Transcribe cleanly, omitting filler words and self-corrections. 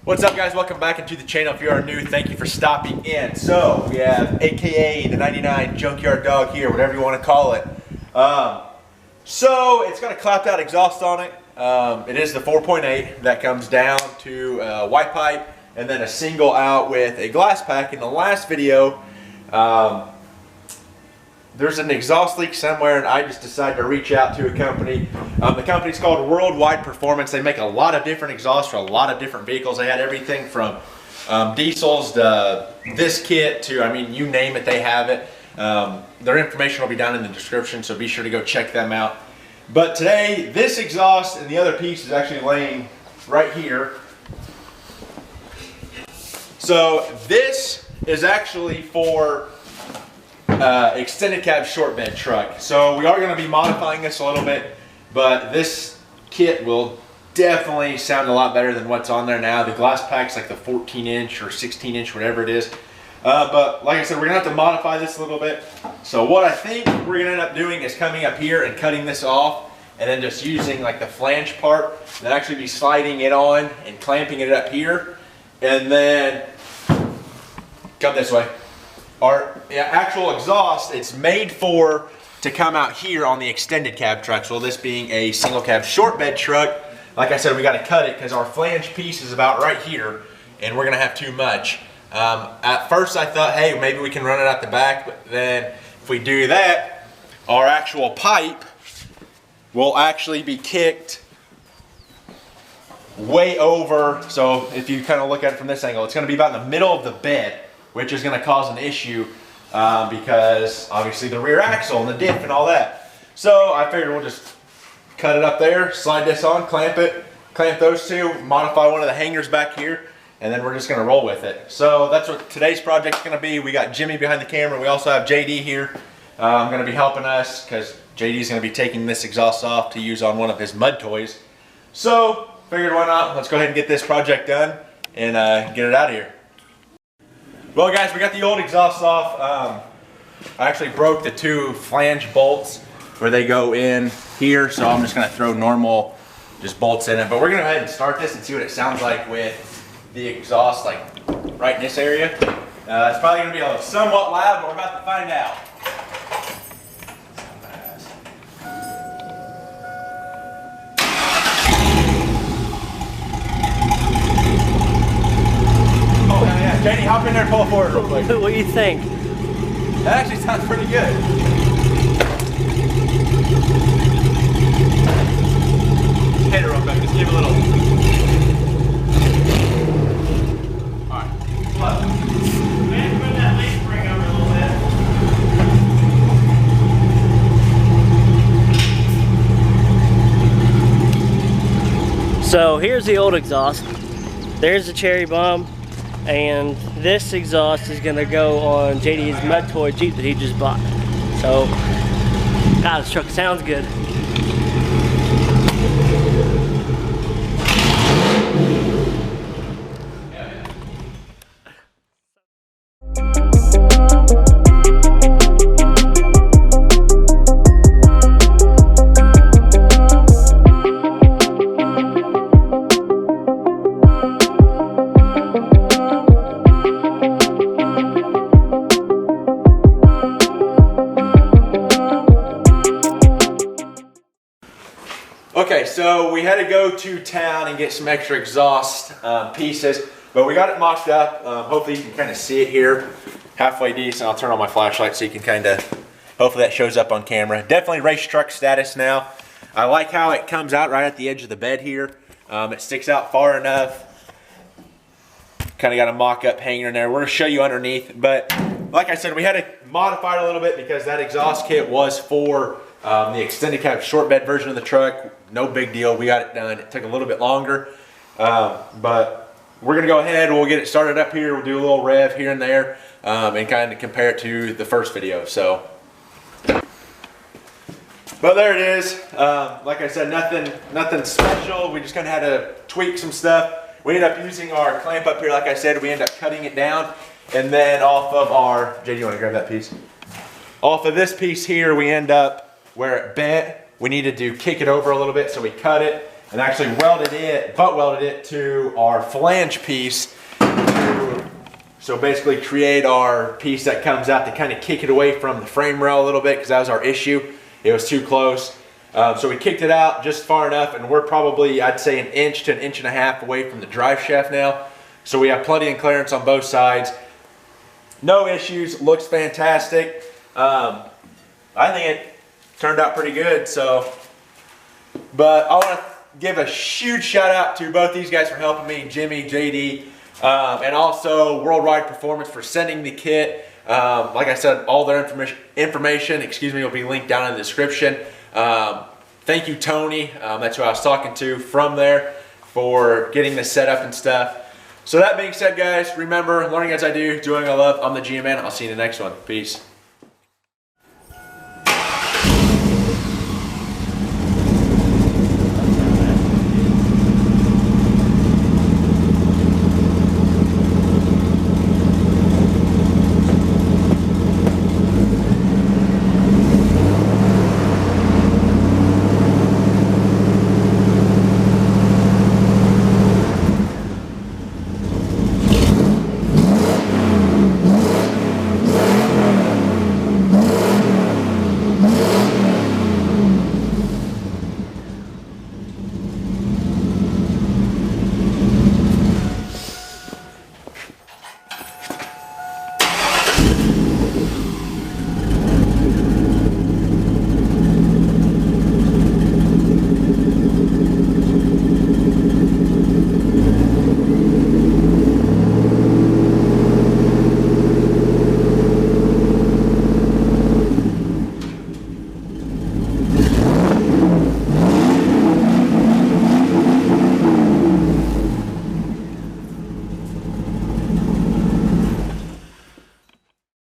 What's up, guys? Welcome back into the channel. If you are new, thank you for stopping in. So we have AKA the 99 Junkyard Dawg here, whatever you want to call it. So it's got a clapped out exhaust on it. It is the 4.8 that comes down to white pipe and then a single out with a glass pack. In the last video, there's an exhaust leak somewhere and I just decided to reach out to a company. The company's called Worldwide Performance. They make a lot of different exhausts for a lot of different vehicles. They had everything from diesels to this kit to, I mean, you name it, they have it. Their information will be down in the description, so be sure to go check them out. But today, this exhaust and the other piece is actually laying right here. So this is actually for extended cab short bed truck. So we are going to be modifying this a little bit, but this kit will definitely sound a lot better than what's on there now. The glass pack's like the 14-inch or 16-inch, whatever it is. But like I said, we're going to have to modify this a little bit. So what I think we're going to end up doing is coming up here and cutting this off and then just using like the flange part and actually be sliding it on and clamping it up here. And then come this way. Our actual exhaust, it's made to come out here on the extended cab truck. So this being a single cab short bed truck, like I said, we got to cut it because our flange piece is about right here and we're going to have too much. At first I thought, hey, maybe we can run it out the back, but then if we do that, our actual pipe will actually be kicked way over. So if you kind of look at it from this angle, it's going to be about in the middle of the bed, which is going to cause an issue because obviously the rear axle and the diff and all that. So I figured we'll just cut it up there, slide this on, clamp it, clamp those two, modify one of the hangers back here, and then we're just going to roll with it. So that's what today's project's going to be. We got Jimmy behind the camera. We also have JD here. Going to be helping us because JD's going to be taking this exhaust off to use on one of his mud toys. So figured why not? Let's go ahead and get this project done and get it out of here. Well, guys, we got the old exhaust off. I actually broke the two flange bolts where they go in here, so I'm just going to throw normal just bolts in it. But we're going to go ahead and start this and see what it sounds like with the exhaust, like right in this area. It's probably going to be somewhat loud, but we're about to find out. JD, hop in there and pull it forward real quick. What do you think? That actually sounds pretty good. Hit it real quick, just give it a little. Alright, pull up. Maybe put that leaf spring over a little bit. So here's the old exhaust. There's the cherry bomb. And this exhaust is gonna go on JD's mud toy Jeep that he just bought. So, God, this truck sounds good. Okay, so we had to go to town and get some extra exhaust pieces, but we got it mocked up. Hopefully you can kind of see it here, halfway decent. I'll turn on my flashlight so you can kind of, hopefully that shows up on camera. Definitely race truck status now. I like how it comes out right at the edge of the bed here. It sticks out far enough. Kind of got a mock-up hanger in there. We're going to show you underneath, but like I said, we had to modify it a little bit because that exhaust kit was for the extended cab short bed version of the truck. No big deal, we got it done. It took a little bit longer, but we're gonna go ahead, we'll get it started up here, we'll do a little rev here and there, and kind of compare it to the first video. So, but there it is. Like I said, nothing special. We just kind of had to tweak some stuff. We ended up using our clamp up here, like I said, we ended up cutting it down, and then off of our, Jay, do you wanna grab that piece? Off of this piece here, we end up where it bent. We needed to kick it over a little bit, so we cut it and actually butt welded it to our flange piece so basically create our piece that comes out to kind of kick it away from the frame rail a little bit, because that was our issue. It was too close. So we kicked it out just far enough, and we're probably, I'd say, 1 inch to 1.5 inches away from the drive shaft now. So we have plenty of clearance on both sides. No issues, looks fantastic. I think it turned out pretty good. So, but I want to give a huge shout out to both these guys for helping me, Jimmy, JD, and also Worldwide Performance for sending the kit. Like I said, all their information, will be linked down in the description. Thank you, Tony. That's who I was talking to from there, for getting this set up and stuff. So that being said, guys, remember, learning as I do, doing I love. I'm the G-Man. I'll see you in the next one. Peace.